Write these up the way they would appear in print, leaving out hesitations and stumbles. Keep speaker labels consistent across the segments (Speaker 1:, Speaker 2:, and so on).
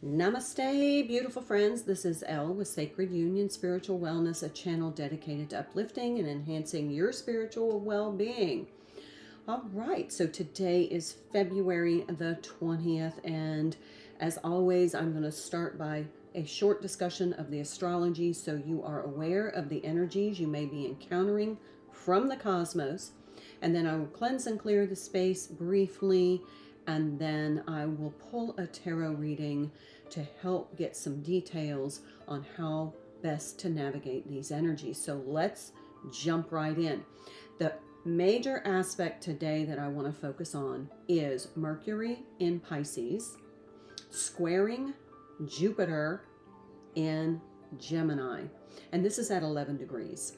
Speaker 1: Namaste, beautiful friends. This is Elle with Sacred Union Spiritual Wellness, a channel dedicated to uplifting and enhancing your spiritual well-being. All right, so today is February the 20th, and as always, I'm going to start by a short discussion of the astrology so you are aware of the energies you may be encountering from the cosmos. And then I will cleanse and clear the space briefly, and then I will pull a tarot reading to help get some details on how best to navigate these energies. So let's jump right in. The major aspect today that I want to focus on is Mercury in Pisces squaring Jupiter in Gemini, and this is at 11 degrees.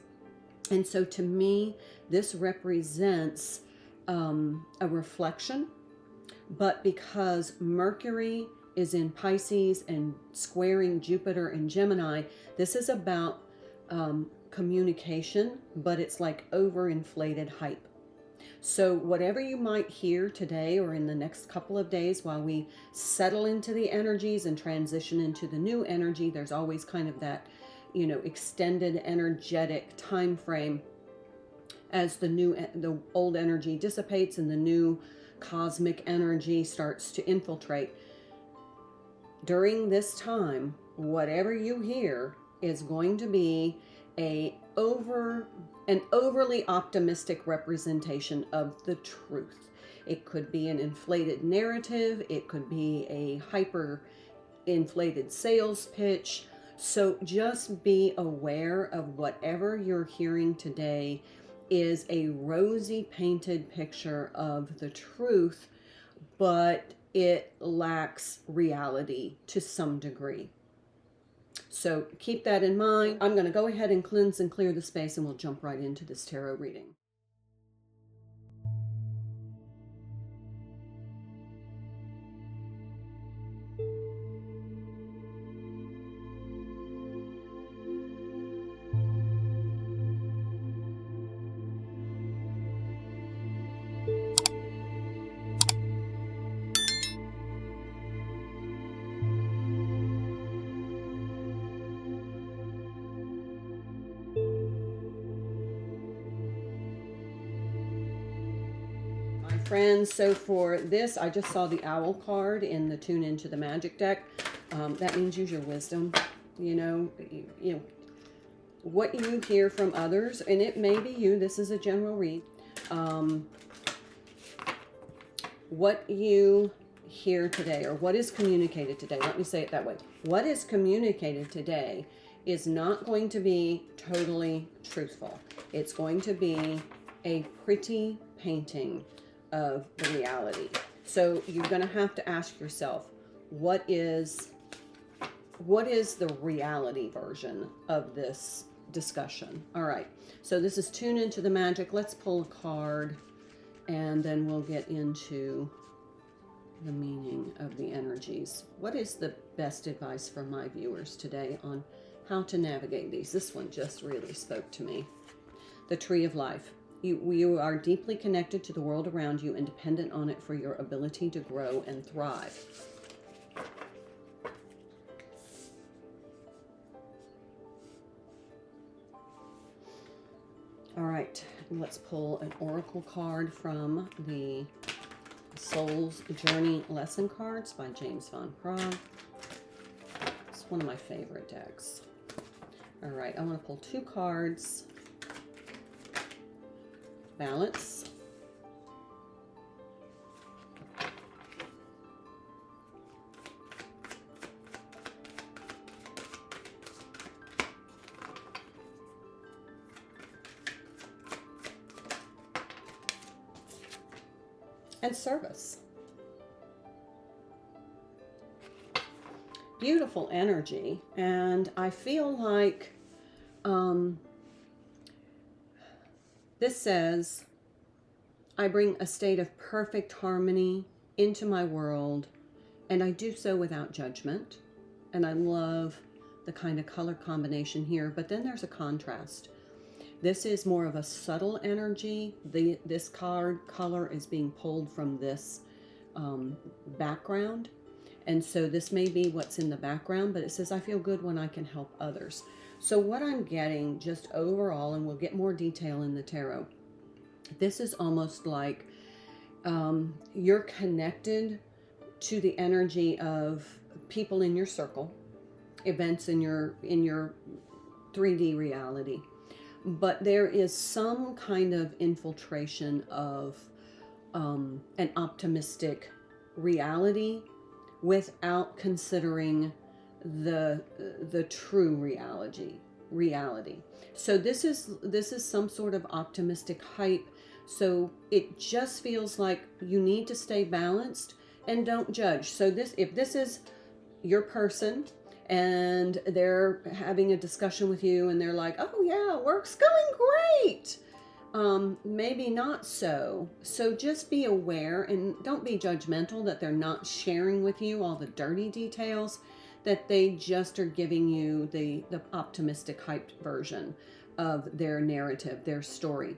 Speaker 1: And so to me, this represents a reflection, but because Mercury is in Pisces and squaring Jupiter in Gemini, this is about communication, but it's like overinflated hype. So whatever you might hear today or in the next couple of days while we settle into the energies and transition into the new energy, there's always kind of that, extended energetic time frame as the old energy dissipates and the new cosmic energy starts to infiltrate. During this time, whatever you hear is going to be an overly optimistic representation of the truth. It could be an inflated narrative. It could be a hyper inflated sales pitch. So just be aware of whatever you're hearing today is a rosy painted picture of the truth, but it lacks reality to some degree. So keep that in mind. I'm going to go ahead and cleanse and clear the space, and we'll jump right into this tarot reading. Friends, so for this, I just saw the owl card in the Tune Into the Magic deck. That means use your wisdom. What you hear from others, and it may be you. This is a general read. What you hear today, or what is communicated today. Let me say it that way. What is communicated today is not going to be totally truthful. It's going to be a pretty painting of the reality. So you're going to have to ask yourself, what is the reality version of this discussion? All right, so this is Tune Into the Magic. Let's pull a card, and then we'll get into the meaning of the energies. What is the best advice for my viewers today on how to navigate these? This one just really spoke to me. The Tree of Life. You are deeply connected to the world around you and dependent on it for your ability to grow and thrive. All right, let's pull an oracle card from the Soul's Journey Lesson Cards by James Van Praagh. It's one of my favorite decks. All right, I want to pull two cards. Balance. And service. Beautiful energy, and I feel like this says, I bring a state of perfect harmony into my world, and I do so without judgment. And I love the kind of color combination here, but then there's a contrast. This is more of a subtle energy. This card color is being pulled from this background, And so this may be what's in the background, but it says, I feel good when I can help others. So what I'm getting just overall, and we'll get more detail in the tarot, this is almost like you're connected to the energy of people in your circle, events in your 3D reality. But there is some kind of infiltration of an optimistic reality without considering the true reality. So this is some sort of optimistic hype. So it just feels like you need to stay balanced and don't judge. So if this is your person and they're having a discussion with you and they're like, oh yeah, work's going great. Maybe not so. So just be aware and don't be judgmental that they're not sharing with you all the dirty details, that they just are giving you the optimistic, hyped version of their narrative, their story.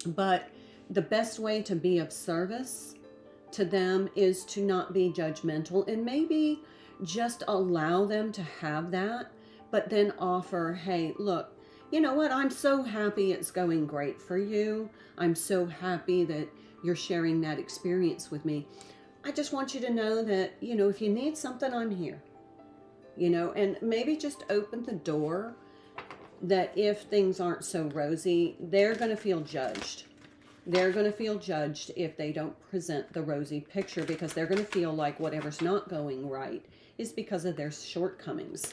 Speaker 1: But the best way to be of service to them is to not be judgmental and maybe just allow them to have that, but then offer, hey, look, you know what? I'm so happy it's going great for you. I'm so happy that you're sharing that experience with me. I just want you to know that, if you need something, I'm here. And maybe just open the door that if things aren't so rosy, they're going to feel judged. They're going to feel judged if they don't present the rosy picture, because they're going to feel like whatever's not going right is because of their shortcomings.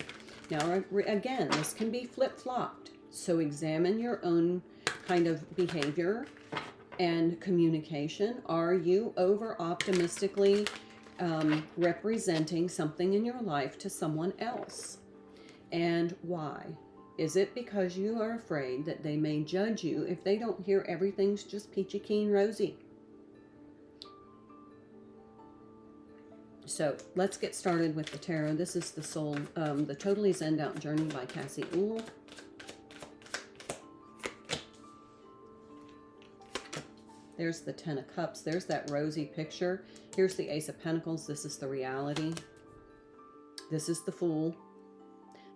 Speaker 1: Now, again, this can be flip-flopped. So examine your own kind of behavior and communication. Are you over-optimistically representing something in your life to someone else? And why? Is it because you are afraid that they may judge you if they don't hear everything's just peachy keen rosy? So let's get started with the tarot. This is the Soul, the Totally Zenned Out Journey by Cassie Elle. There's the Ten of Cups. There's that rosy picture. Here's the Ace of Pentacles. This is the reality. This is the Fool.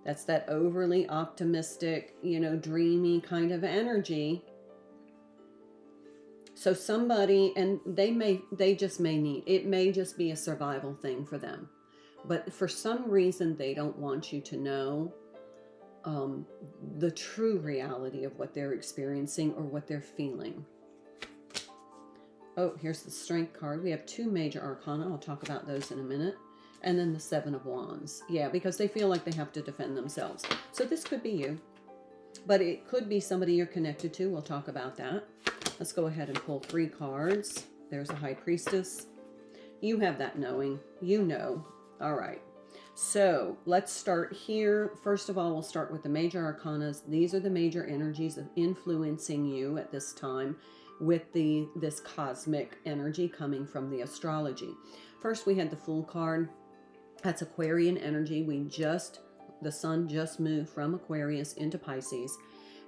Speaker 1: That's that overly optimistic, dreamy kind of energy. So somebody, and they just may need, it may just be a survival thing for them. But for some reason, they don't want you to know the true reality of what they're experiencing or what they're feeling. Oh, here's the Strength card. We have two major arcana. I'll talk about those in a minute. And then the Seven of Wands. Yeah, because they feel like they have to defend themselves. So this could be you. But it could be somebody you're connected to. We'll talk about that. Let's go ahead and pull 3 cards. There's a High Priestess. You have that knowing. You know. All right. So let's start here. First of all, we'll start with the major arcanas. These are the major energies of influencing you at this time, with this cosmic energy coming from the astrology. First, we had the Fool card. That's Aquarian energy. The sun just moved from Aquarius into Pisces.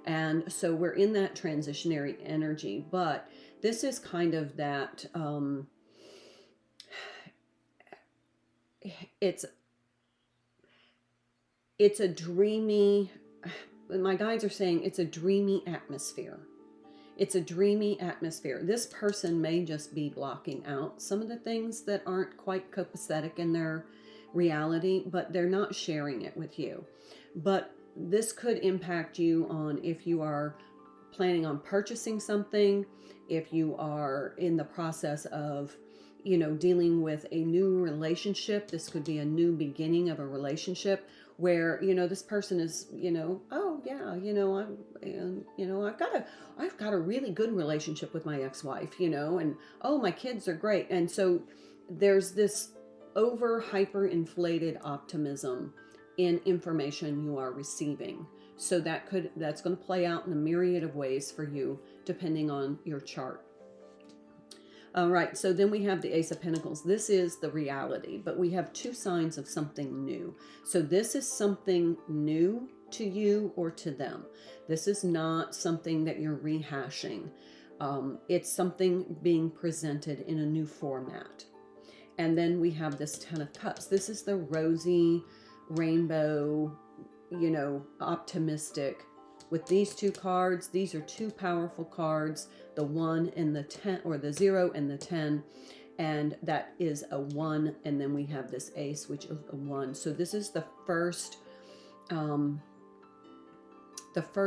Speaker 1: And so we're in that transitionary energy, but this is kind of that, it's a dreamy, my guides are saying it's a dreamy atmosphere. It's a dreamy atmosphere. This person may just be blocking out some of the things that aren't quite copacetic in their reality, but they're not sharing it with you. But this could impact you on if you are planning on purchasing something, if you are in the process of, dealing with a new relationship. This could be a new beginning of a relationship where, this person is, oh yeah, I've got a really good relationship with my ex-wife, and oh, my kids are great. And so there's this hyper inflated optimism in information you are receiving. So that's going to play out in a myriad of ways for you, depending on your chart. All right, so then we have the Ace of Pentacles. This is the reality, but we have 2 signs of something new. So this is something new to you or to them. This is not something that you're rehashing. It's something being presented in a new format. And then we have this Ten of Cups. This is the rosy, rainbow, optimistic. With these two cards, these are two powerful cards, the 1 and the 10, or the 0 and the 10. And that is a 1. And then we have this ace, which is a 1. So this is the first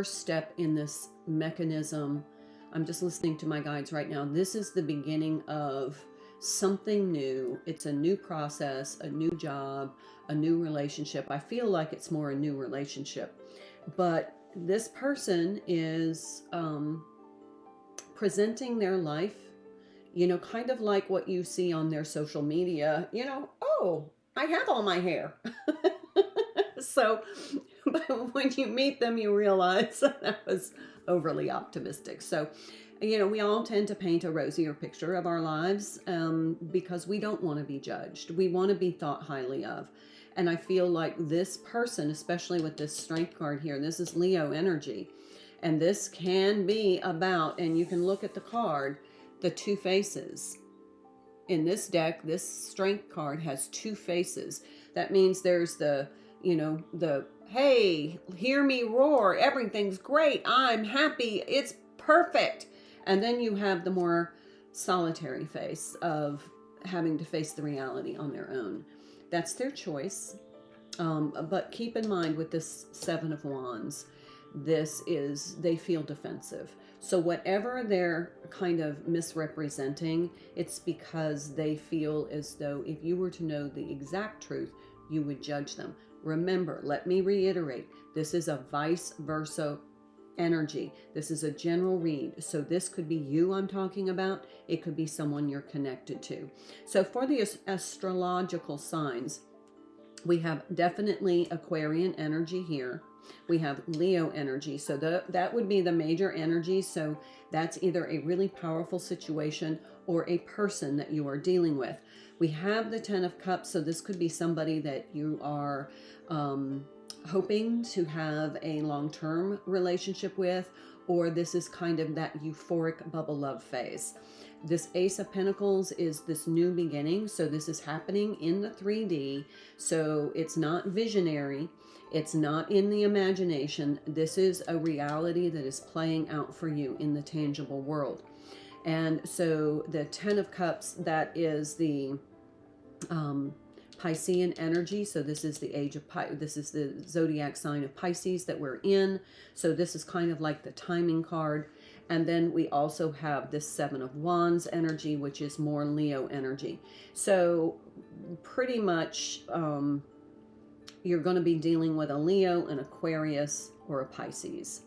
Speaker 1: step in this mechanism. I'm just listening to my guides right now. This is the beginning of something new. It's a new process, a new job, a new relationship. I feel like it's more a new relationship. But this person is presenting their life, kind of like what you see on their social media, oh, I have all my hair. So, but when you meet them, you realize that was overly optimistic. So, we all tend to paint a rosier picture of our lives because we don't want to be judged. We want to be thought highly of. And I feel like this person, especially with this Strength card here, this is Leo energy. And this can be about, and you can look at the card, the two faces. In this deck, this Strength card has two faces. That means there's the hey, hear me roar, everything's great, I'm happy, it's perfect. And then you have the more solitary face of having to face the reality on their own. That's their choice. But keep in mind with this 7 of Wands, they feel defensive. So whatever they're kind of misrepresenting, it's because they feel as though if you were to know the exact truth, you would judge them. Remember, let me reiterate, this is a vice versa energy. This is a general read. So this could be you I'm talking about. It could be someone you're connected to. So for the astrological signs, we have definitely Aquarian energy here. We have Leo energy. So that would be the major energy. So that's either a really powerful situation or a person that you are dealing with. We have the 10 of Cups. So this could be somebody that you are hoping to have a long-term relationship with, or this is kind of that euphoric bubble love phase. This Ace of Pentacles is this new beginning. So this is happening in the 3D. So it's not visionary. It's not in the imagination. This is a reality that is playing out for you in the tangible world. And so the 10 of Cups, that is the Piscean energy. So this is the age of this is the zodiac sign of Pisces that we're in. So this is kind of like the timing card. And then we also have this 7 of Wands energy, which is more Leo energy. So pretty much you're going to be dealing with a Leo, an Aquarius, or a Pisces.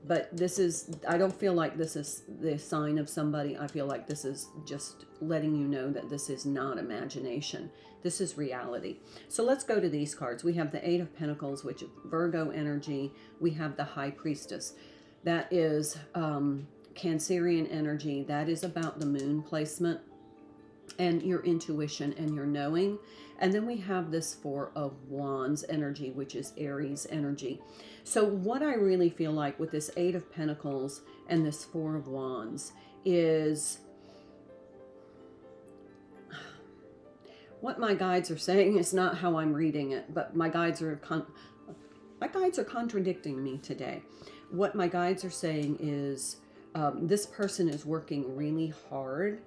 Speaker 1: But this is, I don't feel like this is the sign of somebody. I feel like this is just letting you know that this is not imagination. This is reality. So let's go to these cards. We have the 8 of Pentacles, which is Virgo energy. We have the High Priestess. That is Cancerian energy. That is about the moon placement and your intuition and your knowing. And then we have this 4 of Wands energy, which is Aries energy. So what I really feel like with this 8 of Pentacles and this 4 of Wands is what my guides are saying is not how I'm reading it, but my guides are contradicting me today. What my guides are saying is this person is working really hard,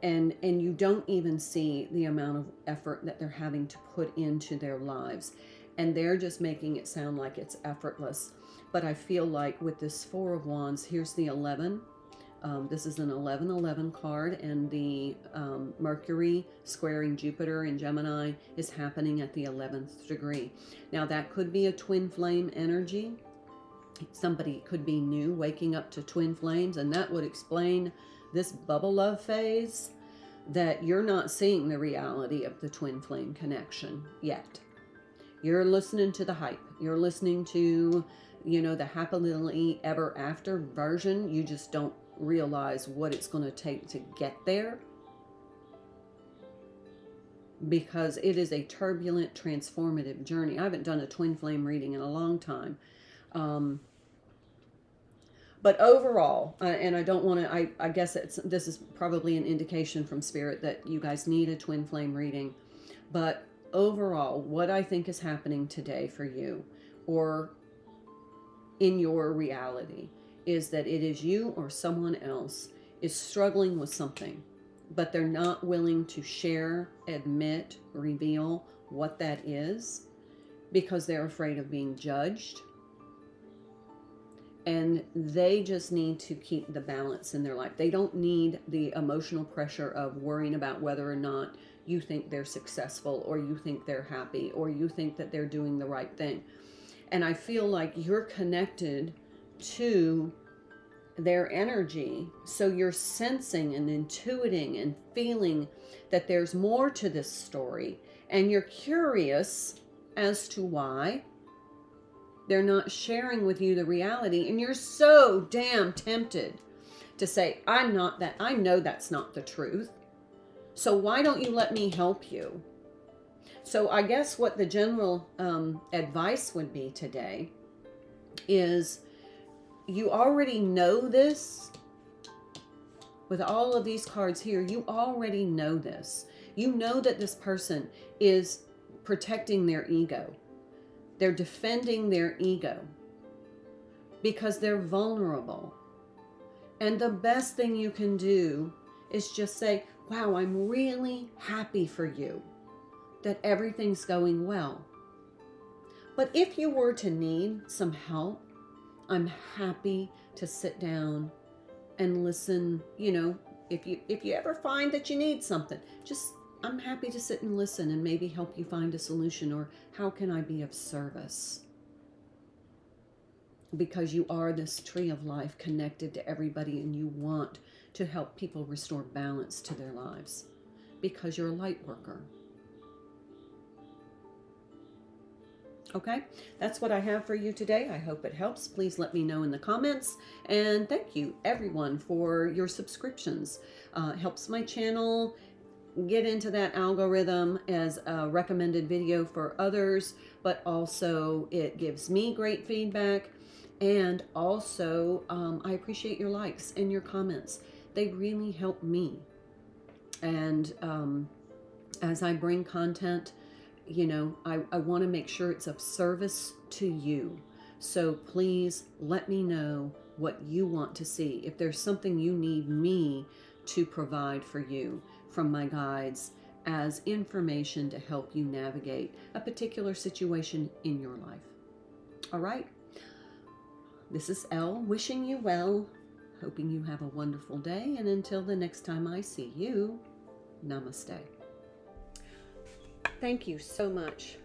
Speaker 1: and you don't even see the amount of effort that they're having to put into their lives, and they're just making it sound like it's effortless. But I feel like with this 4 of Wands, here's the 11. This is an 11-11 card, and the Mercury squaring Jupiter in Gemini is happening at the 11th degree. Now that could be a twin flame energy. Somebody could be new, waking up to twin flames, and that would explain this bubble love phase, that you're not seeing the reality of the twin flame connection yet. You're listening to the hype. You're listening to, the happily ever after version. You just don't realize what it's going to take to get there, because it is a turbulent, transformative journey. I haven't done a twin flame reading in a long time. But overall, and I don't want to, I guess this is probably an indication from Spirit that you guys need a twin flame reading. But overall, what I think is happening today for you, or in your reality, is that it is you or someone else is struggling with something, but they're not willing to share, admit, reveal what that is because they're afraid of being judged. And they just need to keep the balance in their life. They don't need the emotional pressure of worrying about whether or not you think they're successful, or you think they're happy, or you think that they're doing the right thing. And I feel like you're connected to their energy. So you're sensing and intuiting and feeling that there's more to this story. And you're curious as to why they're not sharing with you the reality. And you're so damn tempted to say, I'm not that. I know that's not the truth. So why don't you let me help you? So I guess what the general advice would be today is, you already know this. With all of these cards here, you already know this. You know that this person is protecting their ego. They're defending their ego because they're vulnerable. And the best thing you can do is just say, wow, I'm really happy for you that everything's going well. But if you were to need some help, I'm happy to sit down and listen. You know, if you ever find that you need something, I'm happy to sit and listen and maybe help you find a solution, or how can I be of service? Because you are this tree of life connected to everybody, and you want to help people restore balance to their lives because you're a light worker. Okay, that's what I have for you today. I hope it helps. Please let me know in the comments. And thank you, everyone, for your subscriptions. Helps my channel get into that algorithm as a recommended video for others, but also it gives me great feedback. And also, I appreciate your likes and your comments. They really help me. And as I bring content, you know, I want to make sure it's of service to you. So please let me know what you want to see. If there's something you need me to provide for you from my guides as information to help you navigate a particular situation in your life. All right. This is Elle wishing you well, hoping you have a wonderful day. And until the next time I see you, namaste. Thank you so much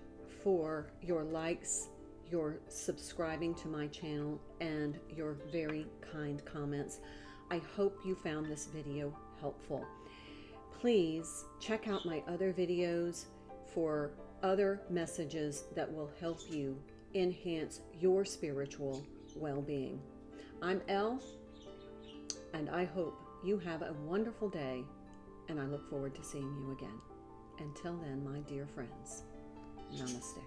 Speaker 1: for your likes, your subscribing to my channel, and your very kind comments. I hope you found this video helpful. Please check out my other videos for other messages that will help you enhance your spiritual well-being. I'm Elle, and I hope you have a wonderful day, and I look forward to seeing you again. Until then, my dear friends, namaste.